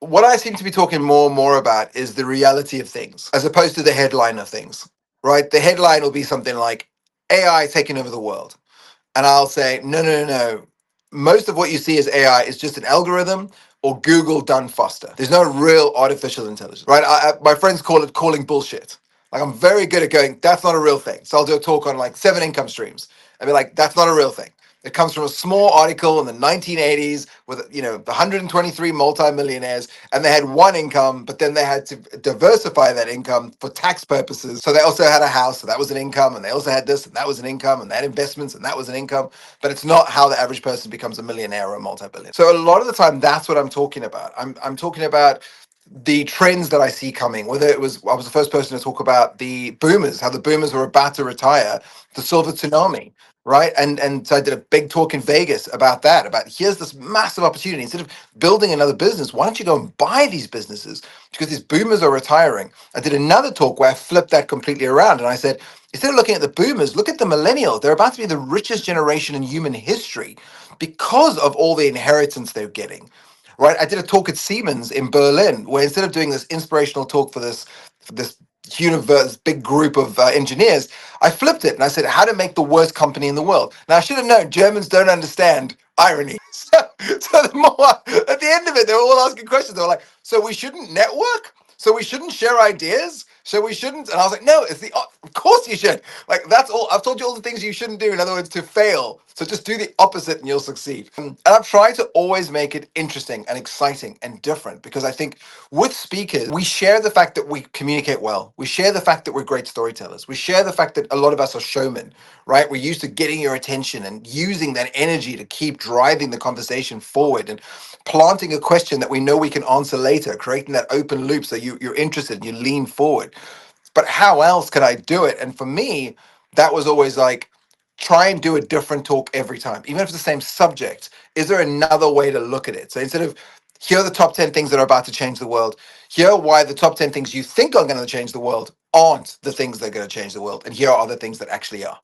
What I seem to be talking more and more about is the reality of things as opposed to the headline of things, right? The headline will be something like AI taking over the world. And I'll say, no, no, no, no. Most of what you see as AI is just an algorithm or Google done faster. There's no real artificial intelligence, right? My friends call it calling bullshit. Like I'm very good at going, that's not a real thing. So I'll do a talk on like 7 income streams and be like, that's not a real thing. It comes from a small article in the 1980s with the 123 multimillionaires, and they had one income, but then they had to diversify that income for tax purposes. So they also had a house, so that was an income, and they also had this, and that was an income, and they had investments, and that was an income. But it's not how the average person becomes a millionaire or a multi-billionaire. So a lot of the time, that's what I'm talking about. I'm talking about the trends that I see coming. Whether I was the first person to talk about the boomers, how the boomers were about to retire, the silver tsunami, right? And so I did a big talk in Vegas about that. About here's this massive opportunity. Instead of building another business, why don't you go and buy these businesses? Because these boomers are retiring. I did another talk where I flipped that completely around, and I said, instead of looking at the boomers, look at the millennials. They're about to be the richest generation in human history because of all the inheritance they're getting, right? I did a talk at Siemens in Berlin where instead of doing this inspirational talk for this universe big group of engineers, I flipped it and I said how to make the worst company in the world. Now I should have known Germans don't understand irony. So the more at the end of it, they were all asking questions. They were like, "So we shouldn't network? So we shouldn't share ideas? So we shouldn't?" And I was like, "No, it's of course you should. Like that's all. I've told you all the things you shouldn't do. In other words, to fail. So just do the opposite and you'll succeed." And I'm trying to always make it interesting and exciting and different because I think with speakers, we share the fact that we communicate well. We share the fact that we're great storytellers. We share the fact that a lot of us are showmen, right? We're used to getting your attention and using that energy to keep driving the conversation forward and planting a question that we know we can answer later, creating that open loop so you're interested and you lean forward. But how else could I do it? And for me, that was always like, try and do a different talk every time, even if it's the same subject. Is there another way to look at it? So instead of here are the top 10 things that are about to change the world, here are why the top 10 things you think are going to change the world aren't the things that are going to change the world. And here are the things that actually are.